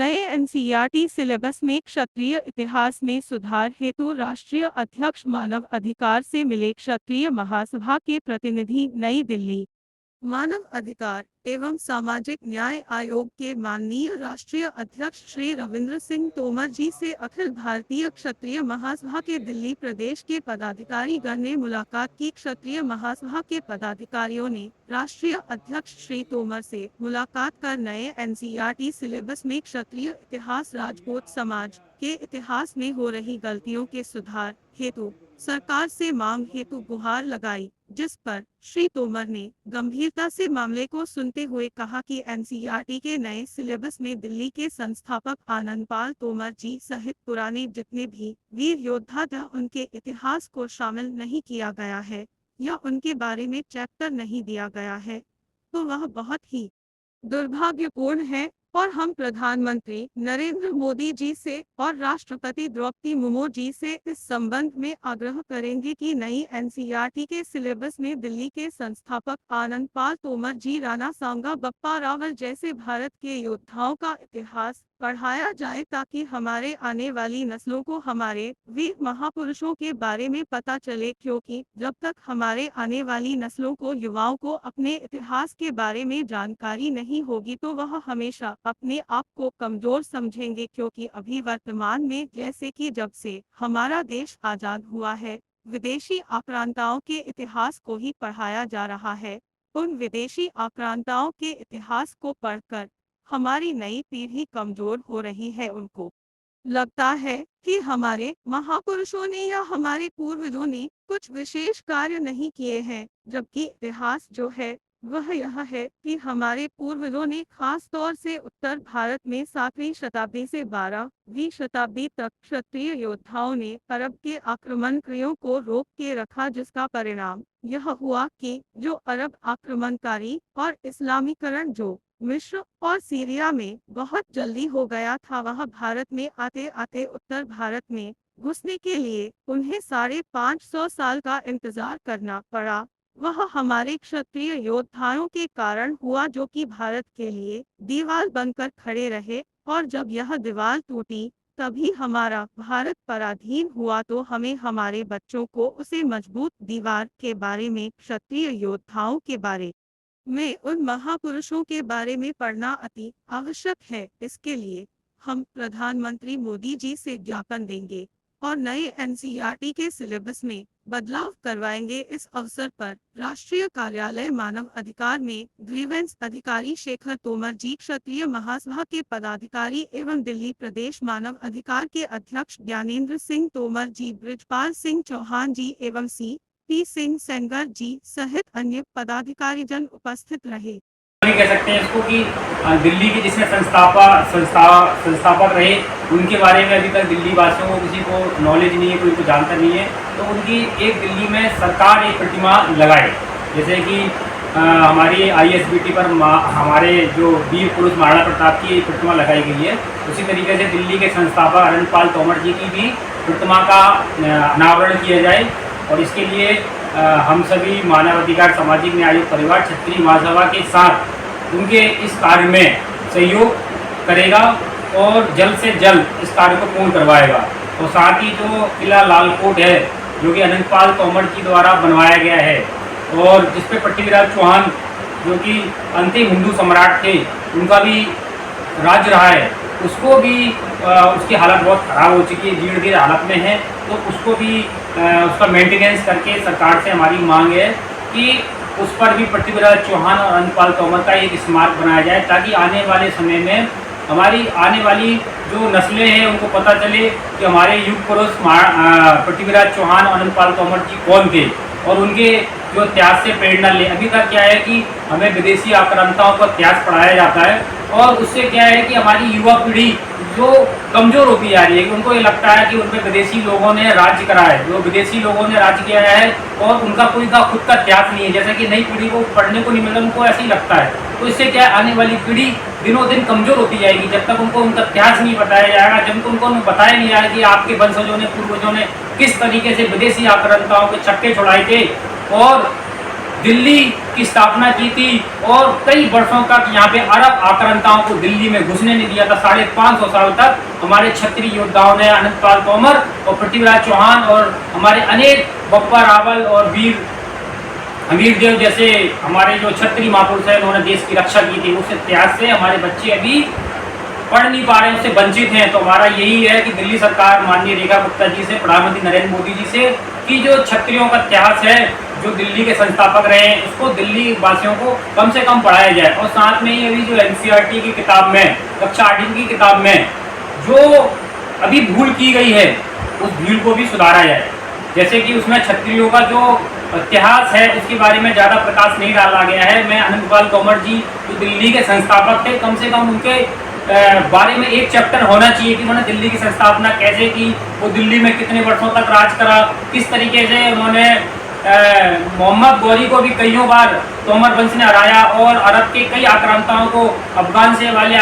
नए NCERT syllabus में क्षत्रिय इतिहास में सुधार हेतु राष्ट्रीय अध्यक्ष मानव अधिकार से मिले क्षत्रिय महासभा के प्रतिनिधि। नई दिल्ली। मानव अधिकार एवं सामाजिक न्याय आयोग के माननीय राष्ट्रीय अध्यक्ष श्री रविंद्र सिंह तोमर जी से अखिल भारतीय क्षत्रिय महासभा के दिल्ली प्रदेश के पदाधिकारी गण ने मुलाकात की। क्षत्रिय महासभा के पदाधिकारियों ने राष्ट्रीय अध्यक्ष श्री तोमर से मुलाकात कर नए एनसीईआरटी सिलेबस में क्षत्रिय इतिहास राजपूत समाज के इतिहास में हो रही गलतियों के सुधार हेतु सरकार से मांग हेतु गुहार लगाई, जिस पर श्री तोमर ने गंभीरता से मामले को सुनते हुए कहा कि एनसीईआरटी के नए सिलेबस में दिल्ली के संस्थापक आनंदपाल तोमर जी सहित पुराने जितने भी वीर योद्धा थे उनके इतिहास को शामिल नहीं किया गया है या उनके बारे में चैप्टर नहीं दिया गया है, तो वह बहुत ही दुर्भाग्यपूर्ण है और हम प्रधानमंत्री नरेंद्र मोदी जी से और राष्ट्रपति द्रौपदी मुर्मू जी से इस संबंध में आग्रह करेंगे कि नई एनसीईआरटी के सिलेबस में दिल्ली के संस्थापक आनंदपाल तोमर जी, राणा सांगा बप्पा रावल जैसे भारत के योद्धाओं का इतिहास पढ़ाया जाए ताकि हमारे आने वाली नस्लों को हमारे वीर महापुरुषों के बारे में पता चले, क्योंकि जब तक हमारे आने वाली नस्लों को, युवाओं को अपने इतिहास के बारे में जानकारी नहीं होगी तो वह हमेशा अपने आप को कमजोर समझेंगे। क्योंकि अभी वर्तमान में जैसे कि जब से हमारा देश आजाद हुआ है विदेशी आक्रांताओं के इतिहास को ही पढ़ाया जा रहा है। उन विदेशी आक्रांताओं के इतिहास को पढ़कर हमारी नई पीढ़ी कमजोर हो रही है। उनको लगता है कि हमारे महापुरुषों ने या हमारे पूर्वजों ने कुछ विशेष कार्य नहीं किए हैं, जबकि इतिहास जो है वह यह है कि हमारे पूर्वजों ने खास तौर से उत्तर भारत में 7वीं शताब्दी से 12वीं शताब्दी तक क्षत्रिय योद्धाओं ने अरब के आक्रमणकारियों को रोक के रखा, जिसका परिणाम यह हुआ कि जो अरब आक्रमणकारी और इस्लामीकरण जो मिस्र और सीरिया में बहुत जल्दी हो गया था, वह भारत में आते आते उत्तर भारत में घुसने के लिए उन्हें 550 साल का इंतजार करना पड़ा। वह हमारे क्षत्रिय योद्धाओं के कारण हुआ जो कि भारत के लिए दीवार बनकर खड़े रहे, और जब यह दीवार टूटी तभी हमारा भारत पराधीन हुआ। तो हमें हमारे बच्चों को उसे मजबूत दीवार के बारे में, क्षत्रिय योद्धाओं के बारे में, उन महापुरुषों के बारे में पढ़ना अति आवश्यक है। इसके लिए हम प्रधानमंत्री मोदी जी से ज्ञापन देंगे और नए एनसीईआरटी के सिलेबस में बदलाव करवाएंगे। इस अवसर पर राष्ट्रीय कार्यालय मानव अधिकार में ग्रीवेंस अधिकारी शेखर तोमर जी, क्षत्रिय महासभा के पदाधिकारी एवं दिल्ली प्रदेश मानव अधिकार के अध्यक्ष ज्ञानेंद्र सिंह तोमर जी, ब्रिजपाल सिंह चौहान जी एवं पी सिंह सेंगर जी सहित अन्य पदाधिकारी जन उपस्थित रहे। नहीं कह सकते हैं इसको कि दिल्ली के जिसने संस्थापक रहे उनके बारे में अभी तक दिल्ली वासियों को किसी को नॉलेज नहीं है, कोई को जानता नहीं है। तो उनकी एक दिल्ली में सरकार एक प्रतिमा लगाए, जैसे कि हमारी ISBT पर हमारे जो वीर पुरुष महाराणा प्रताप की एक प्रतिमा लगाई गई है, उसी तरीके से दिल्ली के संस्थापक आनंदपाल तोमर जी की भी प्रतिमा का अनावरण किया जाए। और इसके लिए हम सभी मानव अधिकार सामाजिक न्याय आयोग परिवार क्षत्रिय महासभा के साथ उनके इस कार्य में सहयोग करेगा और जल्द से जल्द इस कार्य को पूर्ण करवाएगा। और साथ ही जो किला लालकोट है जो कि आनंदपाल तोमर जी द्वारा बनवाया गया है और जिस पे पृथ्वीराज चौहान जो कि अंतिम हिंदू सम्राट थे उनका भी राज्य रहा है, उसको भी उसकी हालत बहुत ख़राब हो चुकी है, जीर्ण हालत में है। तो उसको भी उसका मेंटेनेंस करके सरकार से हमारी मांग है कि उस पर भी पृथ्वीराज चौहान और आनंदपाल तोमर का एक स्मारक बनाया जाए, ताकि आने वाले समय में हमारी आने वाली जो नस्लें हैं उनको पता चले कि हमारे युग पुरुष पृथ्वीराज चौहान और आनंदपाल तोमर जी कौन थे और उनके जो इतिहास से प्रेरणा ले। अभी तक क्या है कि हमें विदेशी आक्रांताओं का इतिहास पढ़ाया जाता है और उससे क्या है कि हमारी युवा पीढ़ी जो कमज़ोर होती जा रही है कि उनको ये लगता है कि उन पर विदेशी लोगों ने राज्य करा है, जो विदेशी लोगों ने राज्य किया है और उनका कोई का खुद का इतिहास नहीं है, जैसे कि नई पीढ़ी को पढ़ने को नहीं मिलता, उनको ऐसे ही लगता है। तो इससे क्या है, आने वाली पीढ़ी दिनों दिन कमज़ोर होती जाएगी जब तक उनको उनका इतिहास नहीं बताया जाएगा, जब उनको बताया नहीं जाएगा कि आपके वंशजों ने, पूर्वजों ने किस तरीके से विदेशी आक्रांताओं के छक्के छुड़ाए थे और दिल्ली की स्थापना की थी और कई वर्षों तक यहाँ पे अरब आक्रांताओं को दिल्ली में घुसने नहीं दिया था। 550 साल तक हमारे क्षत्रिय योद्धाओं ने, अनंतपाल तोमर और पृथ्वीराज चौहान और हमारे अनेक बप्पा रावल और वीर हमीरदेव जैसे हमारे जो क्षत्रिय महापुरुष हैं, उन्होंने देश की रक्षा की थी। उस इतिहास से हमारे बच्चे अभी पढ़ नहीं पा रहे, उससे वंचित हैं। तो हमारा यही है कि दिल्ली सरकार माननीय रेखा गुप्ता जी से, प्रधानमंत्री नरेंद्र मोदी जी से, कि जो क्षत्रियों का इतिहास है, जो दिल्ली के संस्थापक रहे हैं, उसको दिल्ली वासियों को कम से कम पढ़ाया जाए। और साथ में ही अभी जो NCERT की किताब में, कक्षा 8वीं की किताब में जो अभी भूल की गई है, उस भूल को भी सुधारा जाए। जैसे कि उसमें क्षत्रियों का जो इतिहास है उसके बारे में ज़्यादा प्रकाश नहीं डाला गया है। मैं अनंतपाल तोमर जी जो दिल्ली के संस्थापक थे, कम से कम उनके बारे में एक चैप्टर होना चाहिए कि उन्होंने दिल्ली की स्थापना कैसे की, वो दिल्ली में कितने वर्षों तक राज करा, किस तरीके से उन्होंने मोहम्मद गौरी को भी कईयों बार तोमर वंश ने हराया और अरब के कई आक्रांताओं को, अफगान से आने वाले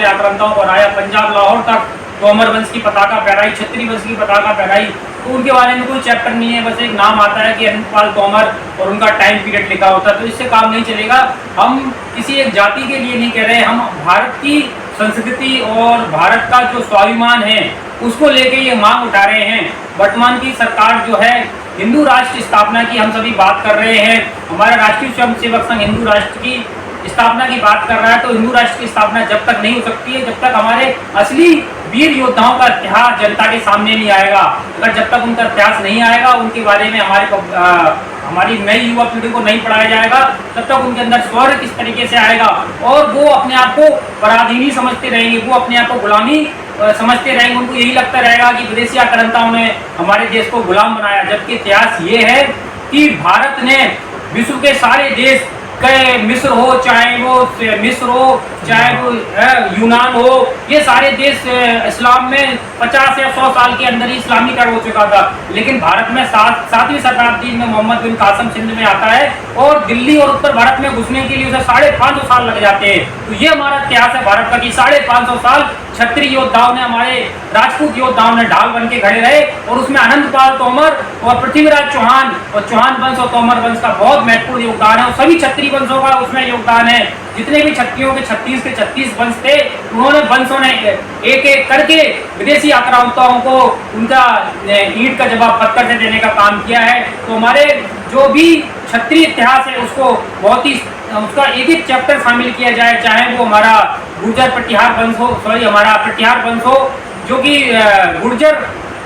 आक्रांताओं को हराया, पंजाब लाहौर तक तोमर वंश की पताका फहराई, क्षत्रिय वंश की पताका फहराई। तो उनके बारे में कोई चैप्टर नहीं है, बस एक नाम आता है कि अनंतपाल तोमर और उनका टाइम पीरियड लिखा होता है। तो इससे काम नहीं चलेगा। हम किसी एक जाति के लिए नहीं कह रहे, हम भारत की संस्कृति और भारत का जो स्वाभिमान है उसको लेके ये मांग उठा रहे हैं। वर्तमान की सरकार जो है हिंदू राष्ट्र स्थापना की हम सभी बात कर रहे हैं, हमारा राष्ट्रीय स्वयंसेवक संघ हिंदू राष्ट्र की स्थापना की बात कर रहा है। तो हिंदू राष्ट्र की स्थापना जब तक नहीं हो सकती है जब तक हमारे असली वीर योद्धाओं का इतिहास जनता के सामने नहीं आएगा। अगर जब तक उनका इतिहास नहीं आएगा, उनके बारे में हमारी नई युवा पीढ़ी को नहीं पढ़ाया जाएगा, तब तक उनके अंदर शौर्य किस तरीके से आएगा और वो अपने आप को पराधीनी समझते रहेंगे, वो अपने आप को गुलामी समझते रहेंगे। उनको यही लगता रहेगा कि विदेशी आक्रांताओं ने हमारे देश को गुलाम बनाया। जबकि इतिहास ये है कि भारत ने विश्व के सारे देश, मिस्र हो, चाहे वो यूनान हो, ये सारे देश इस्लाम में 50 या 100 साल के अंदर ही इस्लामीकरण हो चुका था। लेकिन भारत में 7वीं शताब्दी में मोहम्मद बिन कासिम सिंध में आता है और दिल्ली और उत्तर भारत में घुसने के लिए उसे 550 साल लग जाते हैं। तो ये हमारा इतिहास है भारत का कि 550 साल क्षत्रिय योद्धाओं ने, हमारे राजपूत योद्धाओं ने ढाल बन के खड़े रहे और उसमें अनंतपाल तोमर और पृथ्वीराज चौहान और चौहान वंश और तोमर वंश का बहुत महत्वपूर्ण योगदान है और सभी क्षत्रिय वंशों का उसमें योगदान है। जितने भी क्षत्रियों के 36 के 36 वंश थे, उन्होंने वंशों ने एक एक करके विदेशी आक्रांताओं को उनका ईंट का जवाब पत्थर से देने का काम किया है। तो हमारे जो भी क्षत्रिय इतिहास है उसको बहुत ही उसका एक चैप्टर शामिल किया जाए, चाहे वो हमारा गुर्जर प्रतिहार वंश हो, हमारा प्रतिहार वंश हो, जो कि गुर्जर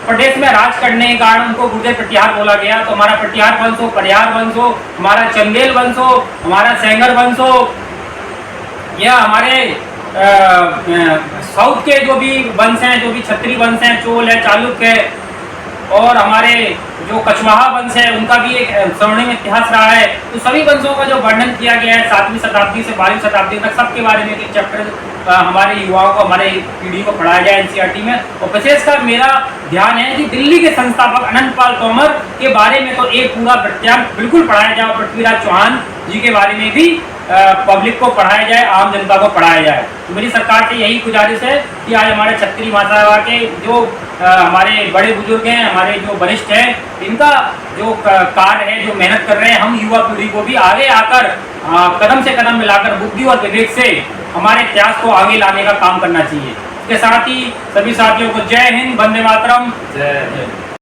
प्रदेश में राज करने के कारण उनको गुर्जर प्रतिहार बोला गया। तो हमारा प्रतिहार वंश हो, परिहार वंश हो, हमारा चंदेल वंश हो, हमारा सेंगर वंश हो, या हमारे साउथ के जो भी वंश हैं, जो भी क्षत्रिय वंश हैं, चोल है, चालुक्य है, और हमारे जो कछवाहा वंश है उनका भी एक स्वर्णिम इतिहास रहा है। तो सभी वंशों का जो वर्णन किया गया है 7वीं शताब्दी से 12वीं शताब्दी तक, सबके बारे में एक चैप्टर हमारे युवाओं को, हमारे पीढ़ी को पढ़ाया जाए NCERT में। और विशेषकर मेरा ध्यान है कि दिल्ली के संस्थापक अनंतपाल तोमर के बारे में तो एक पूरा वृत्तांत बिल्कुल पढ़ाया जाए, पृथ्वीराज चौहान जी के बारे में भी पब्लिक को पढ़ाया जाए, आम जनता को पढ़ाया जाए। तो मेरी सरकार से यही गुजारिश है कि आज हमारे क्षत्रिय महासभा के जो हमारे बड़े बुजुर्ग हैं, हमारे जो वरिष्ठ हैं, इनका जो कार्य है, जो मेहनत कर रहे हैं, हम युवा पीढ़ी को भी आगे आकर कदम से कदम मिलाकर बुद्धि और विवेक से हमारे इतिहास को आगे लाने का काम करना चाहिए। इसके साथ ही सभी साथियों को जय हिंद, वंदे मातरम। जय हिंद।